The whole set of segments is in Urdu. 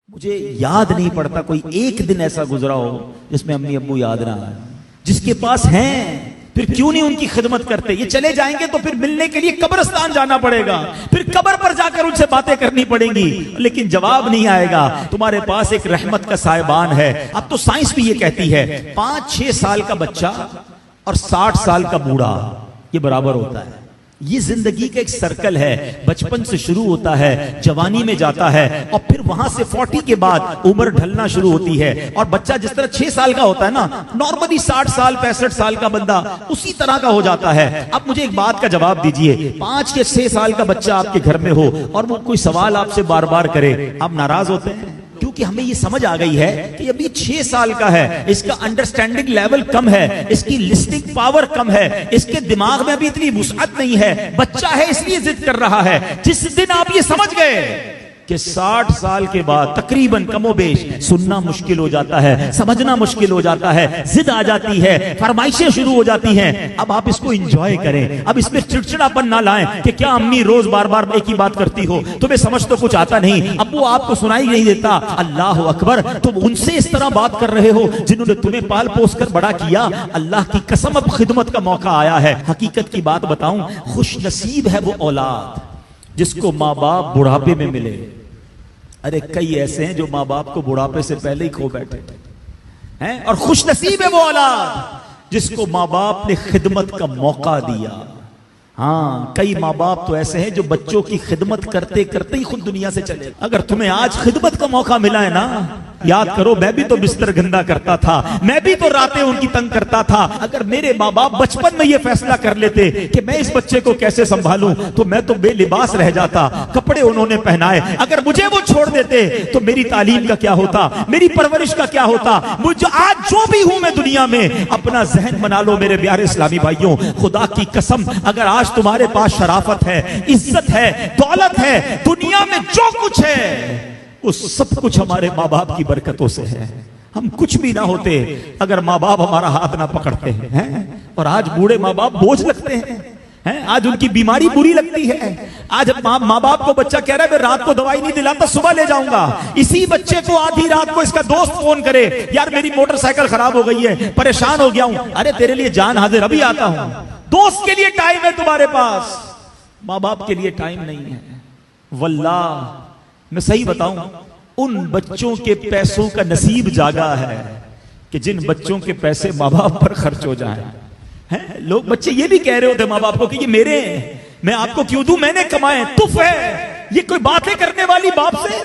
مجھے یاد نہیں پڑتا کوئی ایک دن ایسا گزرا ہو جس میں امی ابو یاد نہ آئے. جس کے پاس ہیں پھر کیوں نہیں ان کی خدمت کرتے؟ یہ چلے جائیں گے تو پھر ملنے کے لیے قبرستان جانا پڑے گا, پھر قبر پر جا کر ان سے باتیں کرنی پڑیں گی, لیکن جواب نہیں آئے گا. تمہارے پاس ایک رحمت کا سائبان ہے. اب تو سائنس بھی یہ کہتی ہے 5-6 سال کا بچہ اور 60 سال کا بوڑھا یہ برابر ہوتا ہے. یہ زندگی کا ایک سرکل ہے, بچپن سے شروع ہوتا ہے, جوانی میں جاتا ہے, اور پھر وہاں سے 40 کے بعد عمر ڈھلنا شروع ہوتی ہے. اور بچہ جس طرح 6 سال کا ہوتا ہے نا, نارملی 60 سال 65 سال کا بندہ اسی طرح کا ہو جاتا ہے. اب مجھے ایک بات کا جواب دیجئے, 5 یا 6 سال کا بچہ آپ کے گھر میں ہو اور وہ کوئی سوال آپ سے بار بار کرے, آپ ناراض ہوتے ہیں؟ کیونکہ ہمیں یہ سمجھ آ گئی ہے کہ ابھی 6 سال کا ہے, اس کا انڈرسٹینڈنگ لیول کم ہے, اس کی لسننگ پاور کم ہے, اس کے دماغ میں ابھی اتنی وسعت نہیں ہے, بچہ ہے اس لیے ضد کر رہا ہے. جس دن آپ یہ سمجھ گئے کہ 60 سال کے بعد تقریباً کم و بیش سننا مشکل ہو جاتا ہے, سمجھنا مشکل ہو جاتا ہے, ضد آ جاتی ہے, فرمائشیں شروع ہو جاتی ہیں, اب آپ اس کو انجوائے کریں. اب اس میں چڑچڑاپن نہ لائیں کہ کیا امی روز بار بار ایک ہی بات کرتی ہو, تمہیں سمجھ تو کچھ آتا نہیں, ابو آپ کو سنائی نہیں دیتا. اللہ اکبر, تم ان سے اس طرح بات کر رہے ہو جنہوں نے تمہیں پال پوس کر بڑا کیا. اللہ کی قسم اب خدمت کا موقع آیا ہے. حقیقت کی بات بتاؤں, خوش نصیب ہے وہ اولاد جس کو ماں باپ بڑھاپے میں ملے. ارے کئی ایسے ہیں جو ماں باپ کو بڑھاپے سے پہلے ہی کھو بیٹھے ہیں, اور خوش نصیب ہے وہ اولاد جس کو ماں باپ نے خدمت کا موقع دیا. ہاں, کئی ماں باپ تو ایسے ہیں جو بچوں کی خدمت کرتے کرتے ہی خود دنیا سے چلے. اگر تمہیں آج خدمت کا موقع ملا ہے نا, یاد کرو میں بھی تو بستر گندا کرتا تھا, میں بھی تو راتیں ان کی تنگ کرتا تھا. اگر میرے ماں باپ بچپن میں یہ فیصلہ کر لیتے کہ میں اس بچے کو کیسے سنبھالوں تو میں تو بے لباس رہ جاتا. کپڑے انہوں نے پہنائے, اگر مجھے وہ چھوڑ دیتے تو میری تعلیم کا کیا ہوتا, میری پرورش کا کیا ہوتا. مجھے آج جو بھی ہوں میں دنیا میں, اپنا ذہن بنا لو میرے پیارے اسلامی بھائیوں, خدا کی قسم اگر آج تمہارے پاس شرافت ہے, عزت ہے, دولت ہے, دنیا میں جو کچھ ہے وہ سب کچھ ہمارے ماں باپ کی برکتوں سے ہے. ہم کچھ بھی نہ ہوتے اگر ماں باپ ہمارا ہاتھ نہ پکڑتے ہیں. اور آج بوڑھے ماں باپ بوجھ لگتے ہیں, آج ان کی بیماری بری لگتی ہے. آج ماں باپ کو بچہ کہہ رہا ہے میں رات کو دوائی نہیں دلاتا, صبح لے جاؤں گا. اسی بچے کو آدھی رات کو اس کا دوست فون کرے, یار میری موٹر سائیکل خراب ہو گئی ہے, پریشان ہو گیا ہوں. ارے تیرے لیے جان حاضر, ابھی آتا ہوں. دوست کے لیے ٹائم ہے تمہارے پاس, ماں باپ کے لیے ٹائم نہیں ہے. واللہ میں صحیح بتاؤں, ان بچوں کے پیسوں کا نصیب جاگا ہے کہ جن بچوں کے پیسے ماں باپ پر خرچ ہو جائیں. لوگ بچے یہ بھی کہہ رہے ہوتے ماں باپ کو کہ یہ میرے ہیں, میں آپ کو کیوں دوں, میں نے کمائے, تف ہے. یہ کوئی باتیں کرنے والی باپ سے,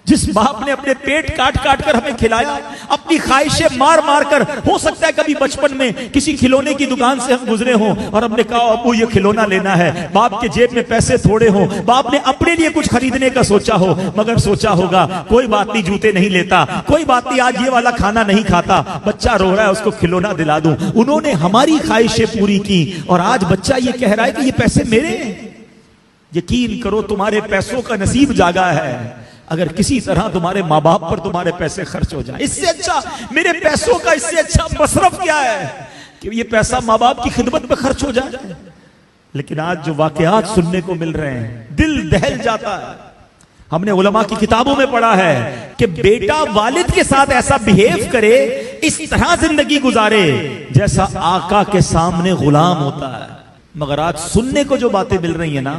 جس باپ نے اپنے پیٹ کاٹ کاٹ کر ہمیں کھلایا, اپنی خواہشیں مار مار کر. ہو سکتا ہے کبھی بچپن میں کسی کھلونے کی دکان سے ہم گزرے ہوں اور ہم نے کہا ابو یہ کھلونا لینا ہے, باپ کے جیب میں پیسے تھوڑے ہوں, باپ نے اپنے لیے کچھ خریدنے کا سوچا ہو, مگر سوچا ہوگا کوئی بات نہیں جوتے نہیں لیتا, کوئی بات نہیں آج یہ والا کھانا نہیں کھاتا, بچہ رو رہا ہے اس کو کھلونا دلا دوں. انہوں نے ہماری خواہشیں پوری کی, اور آج بچہ یہ کہہ رہا ہے کہ یہ پیسے میرے ہیں. یقین کرو تمہارے پیسوں کا نصیب جاگا ہے اگر کسی طرح تمہارے ماں باپ پر تمہارے پیسے خرچ ہو جائیں. اس سے اچھا میرے پیسوں کا اس سے اچھا مصرف کیا ہے کہ یہ پیسہ ماں باپ کی خدمت پہ خرچ ہو جائے. لیکن آج جو واقعات سننے کو مل رہے ہیں دل دہل جاتا ہے. ہم نے علماء کی کتابوں میں پڑھا ہے کہ بیٹا والد کے ساتھ ایسا بہیو کرے, اس طرح زندگی گزارے جیسا آقا کے سامنے غلام ہوتا ہے. مگر آج سننے کو جو باتیں مل رہی ہیں نا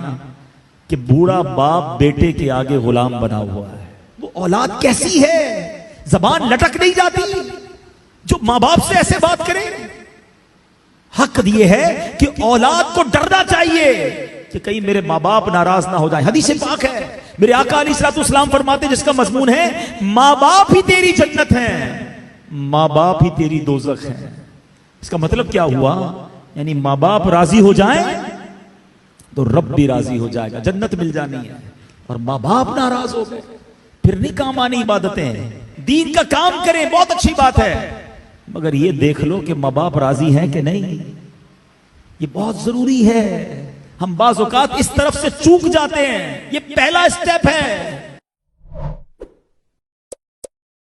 کہ بوڑھا باپ بیٹے کے آگے غلام بنا ہوا ہے. وہ اولاد کیسی ہے, زبان لٹک نہیں جاتی جو ماں باپ سے ایسے بات کرے. حق یہ ہے کہ اولاد کو ڈرنا چاہیے کہ کہیں میرے ماں باپ ناراض نہ ہو جائیں. حدیث پاک ہے, میرے آقا علیہ الصلوۃ والسلام فرماتے جس کا مضمون ہے ماں باپ ہی تیری جنت ہیں, ماں باپ ہی تیری دوزخ ہیں. اس کا مطلب کیا ہوا, یعنی ماں باپ راضی ہو جائیں تو رب بھی راضی ہو جائے گا, جنت مل جانی ہے. اور ماں باپ ناراض ہو گئے پھر نہیں کام آنی عبادتیں, دین کا کام کریں بہت اچھی بات ہے, مگر یہ دیکھ لو کہ ماں باپ راضی ہیں کہ نہیں. یہ بہت ضروری ہے. ہم بعض اوقات اس طرف سے چوک جاتے ہیں, یہ پہلا اسٹیپ ہے.